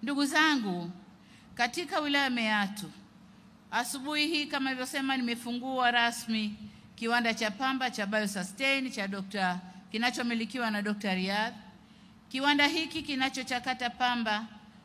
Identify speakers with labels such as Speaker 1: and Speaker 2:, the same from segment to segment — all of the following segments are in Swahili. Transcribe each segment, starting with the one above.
Speaker 1: Ndugu zangu, katika wilaya Meatu, asubuhi hii kama nilivyosema, nimefungua rasmi kiwanda cha pamba cha BioSustain cha kinachomilikiwa na Dr. Riyadh. Kiwanda hiki kinachochakata pamba,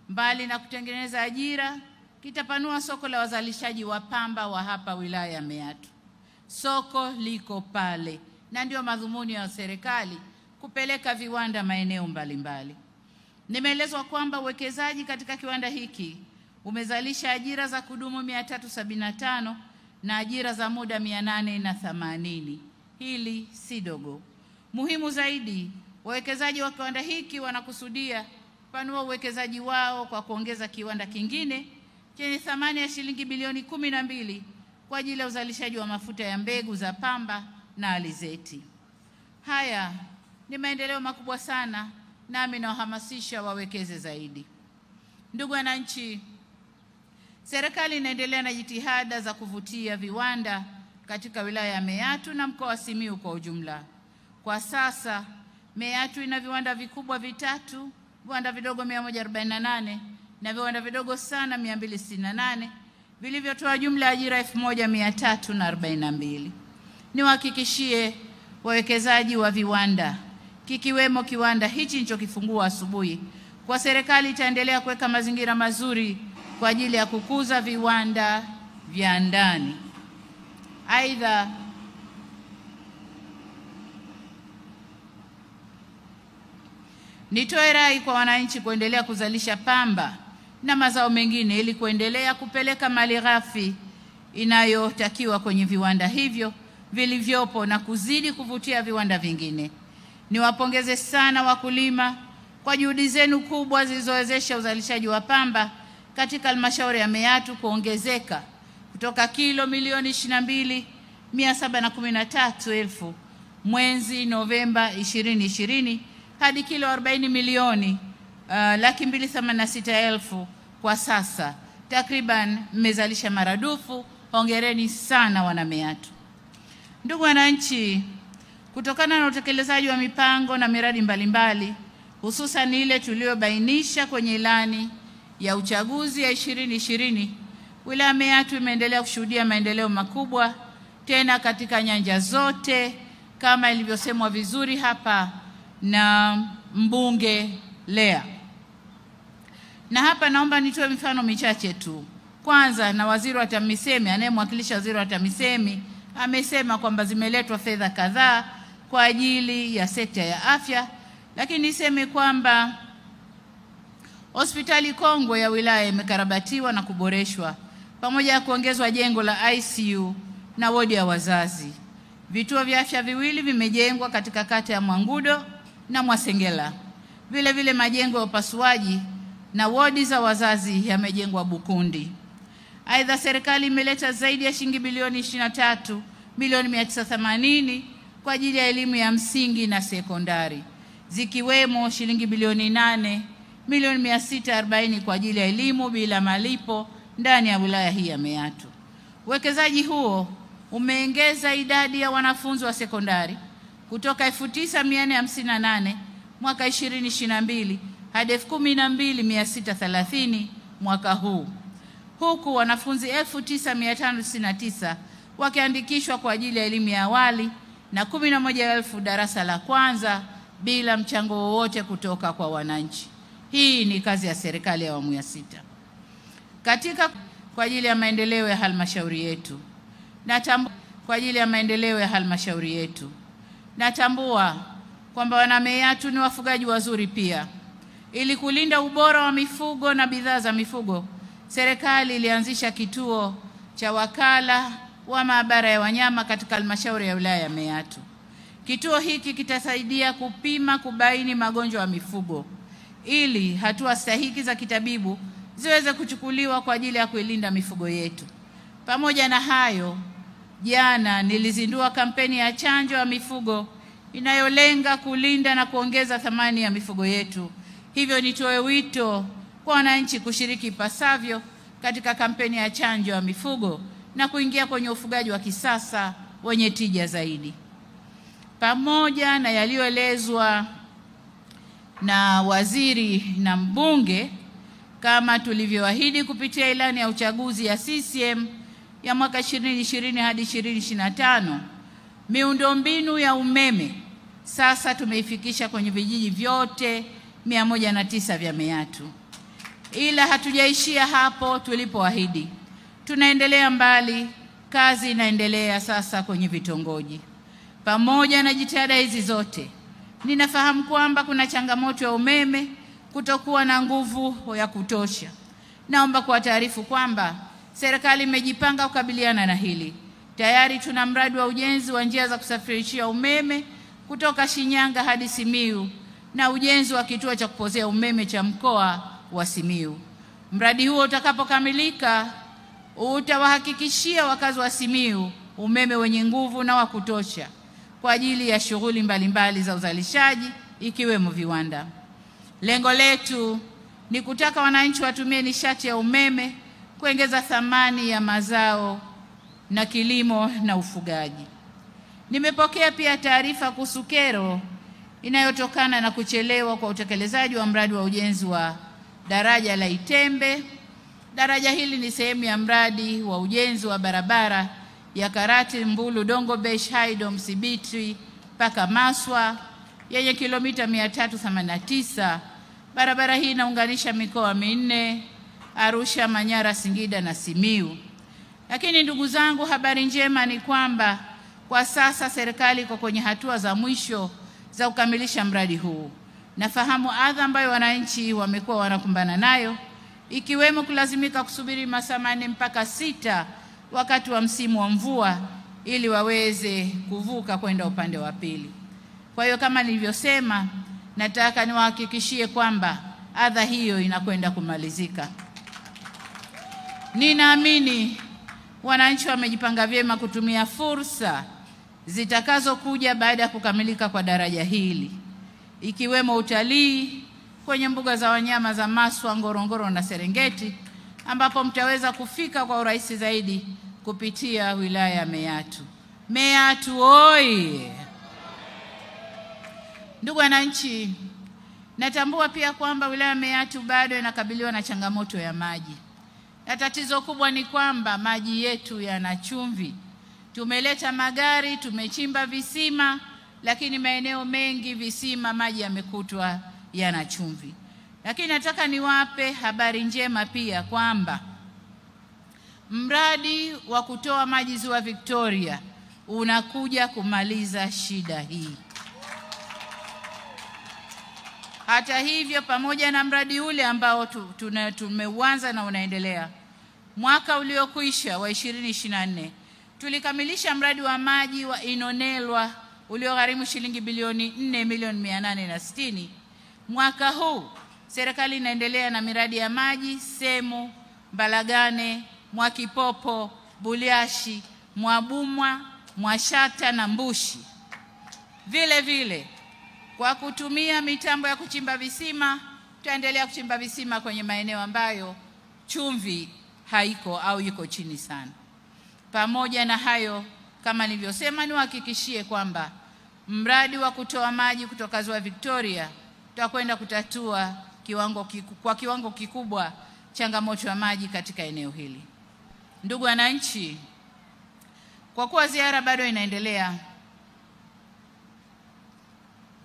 Speaker 1: mbali na kutengeneza ajira, kitapanua soko la wazalishaji wa pamba wa hapa wilaya ya Meatu. Soko liko pale, na ndio madhumuni ya serikali kupeleka viwanda maeneo mbalimbali. Nimeelezwa kwamba uwekezaji katika kiwanda hiki umezalisha ajira za kudumu 375 na ajira za muda 880. Hili si dogo. Muhimu zaidi, wawekezaji wa kiwanda hiki wanakusudia kupanua uwekezaji wao kwa kuongeza kiwanda kingine chenye thamani ya shilingi bilioni 12 kwa ajili ya uzalishaji wa mafuta ya mbegu za pamba na alizeti. Haya ni maendeleo makubwa sana, nami nawahamasisha wawekeze zaidi. Ndugu wananchi, serikali inaendelea na jitihada za kuvutia viwanda katika wilaya ya Meatu na mkoa wa Simiyu kwa ujumla. Kwa sasa Meatu ina viwanda vikubwa vitatu, viwanda vidogo 148 na viwanda vidogo sana 268 vilivyotoa jumla ya ajira 1342. Niwahakikishie wawekezaji wa viwanda, kikiwemo kiwanda hichi nilichokifungua asubuhi, kwa serikali itaendelea kuweka mazingira mazuri kwa ajili ya kukuza viwanda vya ndani. Aidha, nitoe rai kwa wananchi kuendelea kuzalisha pamba na mazao mengine ili kuendelea kupeleka malighafi inayotakiwa kwenye viwanda hivyo vilivyopo na kuzidi kuvutia viwanda vingine. Niwapongeze sana wakulima kwa juhudi zenu kubwa zilizowezesha uzalishaji wa pamba katika halmashauri ya Meatu kuongezeka kutoka kilo milioni 22,713,000 mwezi Novemba 2020 hadi kilo 40 milioni 286,000 kwa sasa. Takriban mmezalisha maradufu. Hongereni sana wana Meatu. Ndugu wananchi, kutokana na utekelezaji wa mipango na miradi mbalimbali, hususan ile tuliyobainisha kwenye ilani ya uchaguzi ya 2020, wilaya Meatu imeendelea kushuhudia maendeleo makubwa tena katika nyanja zote kama ilivyosemwa vizuri hapa na mbunge Lea. Na hapa naomba nitoe mifano michache tu. Kwanza, na waziri wa TAMISEMI, anayemwakilisha waziri wa TAMISEMI, amesema kwamba zimeletwa fedha kadhaa kwa ajili ya sekta ya afya, lakini niseme kwamba hospitali kongwe ya wilaya imekarabatiwa na kuboreshwa pamoja na kuongezwa jengo la ICU na wodi ya wazazi. Vituo vya afya viwili vimejengwa katika kata ya Mwangudo na Mwasengela. Vile vile majengo ya upasuaji na wodi za wazazi yamejengwa Bukundi. Aidha, serikali imeleta zaidi ya shilingi bilioni 23,980 kwa ajili ya elimu ya msingi na sekondari, zikiwemo shilingi bilioni 8,640,000 kwa ajili ya elimu bila malipo ndani ya wilaya hii ya Meatu. Uwekezaji huo umeongeza idadi ya wanafunzi wa sekondari kutoka 9,458 mwaka 2022 hadi 12,630 mwaka huu, huku wanafunzi 9,599 wakiandikishwa kwa ajili ya elimu ya awali na 11,000 darasa la kwanza bila mchango wowote kutoka kwa wananchi. Hii ni kazi ya serikali ya awamu ya 6. Kwa ajili ya maendeleo ya halmashauri yetu. Natambua kwamba wana Meatu ni wafugaji wazuri pia. Ili kulinda ubora wa mifugo na bidhaa za mifugo, serikali ilianzisha kituo cha wakala wa maabara ya wanyama katika halmashauri ya wilaya ya Meatu. Kituo hiki kitasaidia kupima, kubaini magonjwa ya mifugo ili hatua stahiki za kitabibu ziweze kuchukuliwa kwa ajili ya kuilinda mifugo yetu. Pamoja na hayo, jana nilizindua kampeni ya chanjo ya mifugo inayolenga kulinda na kuongeza thamani ya mifugo yetu. Hivyo nitoe wito kwa wananchi kushiriki ipasavyo katika kampeni ya chanjo ya mifugo na kuingia kwenye ufugaji wa kisasa wenye tija zaidi. Pamoja na yaliyoelezwa na waziri na mbunge, kama tulivyoahidi kupitia ilani ya uchaguzi ya CCM ya mwaka 2020 hadi 2025. Miundombinu ya umeme sasa tumeifikisha kwenye vijiji vyote 109 vya Meatu. Ila hatujaishia hapo tulipoahidi. Tunaendelea mbali, kazi inaendelea sasa kwenye vitongoji. Pamoja na jitihada hizi zote, ninafahamu kwamba kuna changamoto ya umeme kutokuwa na nguvu ya kutosha. Naomba kuwataarifu kwamba serikali imejipanga kukabiliana na hili. Tayari tuna mradi wa ujenzi wa njia za kusafirishia umeme kutoka Shinyanga hadi Simiyu na ujenzi wa kituo cha kupozea umeme cha mkoa wa Simiyu. Mradi huo utakapokamilika utawahakikishia wakazi wa Simiyu umeme wenye nguvu na wa kutosha kwa ajili ya shughuli mbalimbali za uzalishaji ikiwemo viwanda. Lengo letu ni kutaka wananchi watumie nishati ya umeme kuongeza thamani ya mazao na kilimo na ufugaji. Nimepokea pia taarifa kuhusu kero inayotokana na kuchelewa kwa utekelezaji wa mradi wa ujenzi wa daraja la Itembe. Daraja hili ni sehemu ya mradi wa ujenzi wa barabara ya Karati Mbulu Dongobesh Haido Msibiti mpaka Maswa yenye kilomita 389. Barabara hii inaunganisha mikoa minne: Arusha, Manyara, Singida na Simiyu. Lakini ndugu zangu, habari njema ni kwamba kwa sasa serikali iko kwenye hatua za mwisho za kukamilisha mradi huu. Nafahamu adha ambayo wananchi wamekuwa wanakumbana nayo, ikiwemo kulazimika kusubiri masaa 4 mpaka 6 wakati wa msimu wa mvua ili waweze kuvuka kwenda upande wa pili. Kwa hiyo kama nilivyosema, nataka niwahakikishie kwamba adha hiyo inakwenda kumalizika. Ninaamini wananchi wamejipanga vyema kutumia fursa zitakazokuja baada ya kukamilika kwa daraja hili, ikiwemo utalii kwenye mbuga za wanyama za Maswa, Ngorongoro na Serengeti, ambapo mtaweza kufika kwa urahisi zaidi kupitia wilaya ya Meatu. Meatu oi! Ndugu wananchi, natambua pia kwamba wilaya ya Meatu bado inakabiliwa na changamoto ya maji. Na tatizo kubwa ni kwamba maji yetu yana chumvi. Tumeleta magari, tumechimba visima, lakini maeneo mengi visima maji yamekutwa yana chumvi. Lakini nataka niwape habari njema pia kwamba mradi wa kutoa maji Ziwa Victoria unakuja kumaliza shida hii. Hata hivyo, pamoja na mradi ule ambao tumeuanza na unaendelea, mwaka uliokwisha wa 2024 tulikamilisha mradi wa maji wa Inonelwa uliogharimu shilingi bilioni 4,860,000. Mwaka huu serikali inaendelea na miradi ya maji Semu, Mbalagane, Mwakipopo, Buliashi, Mwabumwa, Mwashata na Mbushi. Vile vile kwa kutumia mitambo ya kuchimba visima, tutaendelea kuchimba visima kwenye maeneo ambayo chumvi haiko au iko chini sana. Pamoja na hayo, kama nilivyosema, niwahakikishie kwamba mradi wa kutoa maji kutoka Ziwa Victoria tutakwenda kutatua kwa kiwango kikubwa changamoto ya maji katika eneo hili. Ndugu wananchi, kwa kuwa ziara bado inaendelea,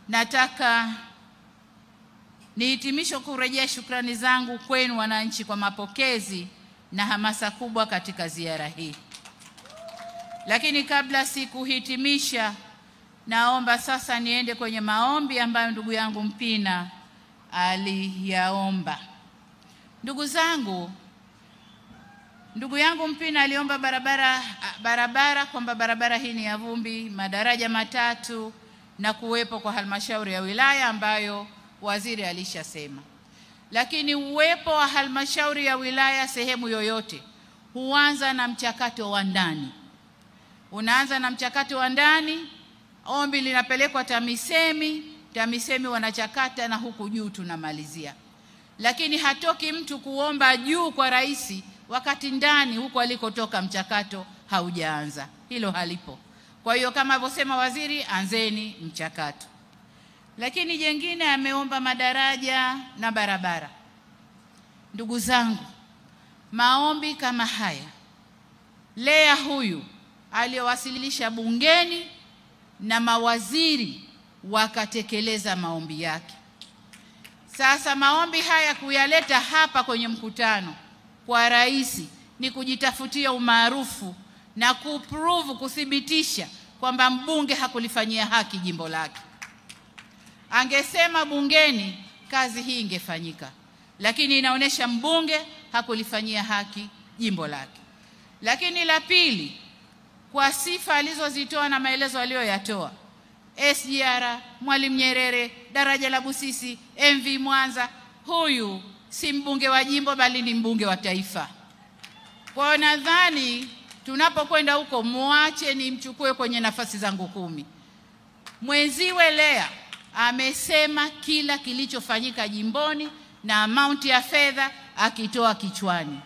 Speaker 1: nataka nihitimishe kurejea shukrani zangu kwenu wananchi kwa mapokezi na hamasa kubwa katika ziara hii. Lakini kabla sikuhitimisha, naomba sasa niende kwenye maombi ambayo ndugu yangu Mpina aliyaomba. Ndugu zangu, ndugu yangu Mpina aliomba barabara kwamba barabara hii ni ya vumbi, madaraja matatu na kuwepo kwa halmashauri ya wilaya ambayo waziri alishasema. Lakini uwepo wa halmashauri ya wilaya sehemu yoyote huanza na mchakato wa ndani. Unaanza na mchakato wa ndani, ombi linapelekwa TAMISEMI, TAMISEMI wanachakata na huku juu tunamalizia. Lakini hatoki mtu kuomba juu kwa rais wakati ndani huko alikotoka mchakato haujaanza. Hilo halipo. Kwa hiyo kama alivyosema waziri, anzeni mchakato. Lakini jengine ameomba madaraja na barabara. Ndugu zangu, maombi kama haya Lea huyu aliyowasilisha bungeni na mawaziri wakatekeleza maombi yake. Sasa maombi haya kuyaleta hapa kwenye mkutano kwa rais ni kujitafutia umaarufu na kuthibitisha kwamba mbunge hakulifanyia haki jimbo lake. Angesema bungeni, kazi hii ingefanyika, lakini inaonesha mbunge hakulifanyia haki jimbo lake. Lakini la pili, kwa sifa alizozitoa na maelezo aliyoyatoa, SGR, Mwalimu Nyerere, daraja la Busisi, MV Mwanza, huyu si mbunge wa jimbo bali ni mbunge wa taifa. Kwa nadhani tunapokwenda huko muache nimchukue kwenye nafasi zangu 10. Mwenziwe Lea amesema kila kilichofanyika jimboni na amount ya fedha akitoa kichwani.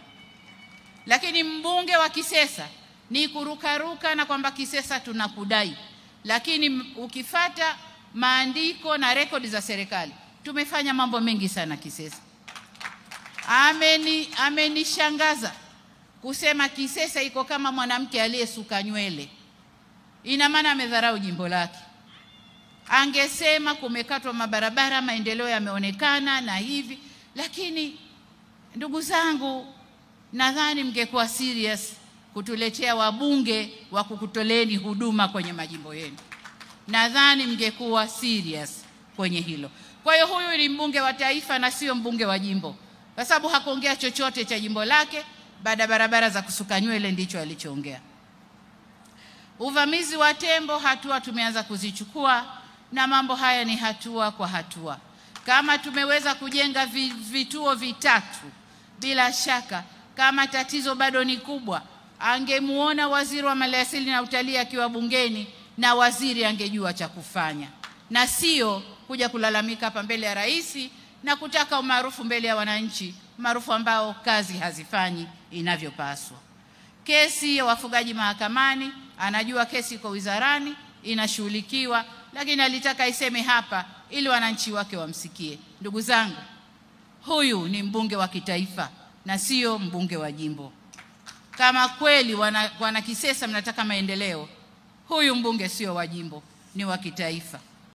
Speaker 1: Lakini mbunge wa Kisesa ni kurukaruka na kwamba Kisesa tunakudai. Lakini ukifata maandiko na rekodi za serikali, tumefanya mambo mengi sana Kisesa. Amenishangaza kusema Kisesa iko kama mwanamke aliyesuka nywele. Ina maana amedharau jimbo lake. Angesema kumekatwa mabarabara, maendeleo yameonekana na hivi. Lakini ndugu zangu, nadhani mngekuwa serious kutuletea wabunge wa kukutoleni huduma kwenye majimbo yenu. Nadhani mngekuwa serious kwenye hilo. Kwa hiyo huyu ni mbunge wa taifa na sio mbunge wa jimbo, kwa sababu hakuongea chochote cha jimbo lake. Baada barabara za kusuka nywele ndicho alichoongea. Uvamizi wa tembo, hatua tumeanza kuzichukua, na mambo haya ni hatua kwa hatua. Kama tumeweza kujenga vituo 3, bila shaka kama tatizo bado ni kubwa, angemuona waziri wa maliasili na utalii akiwa bungeni na waziri angejua cha kufanya, na sio kuja kulalamika hapa mbele ya rais na kutaka umaarufu mbele ya wananchi, maarufu ambao kazi hazifanyi inavyopaswa. Kesi ya wafugaji mahakamani, anajua kesi iko wizarani inashughulikiwa, lakini alitaka iseme hapa ili wananchi wake wamsikie. Ndugu zangu, huyu ni mbunge wa kitaifa na sio mbunge wa jimbo. Kama kweli wana Kisesa mnataka maendeleo, huyu mbunge sio wa jimbo, ni wa kitaifa.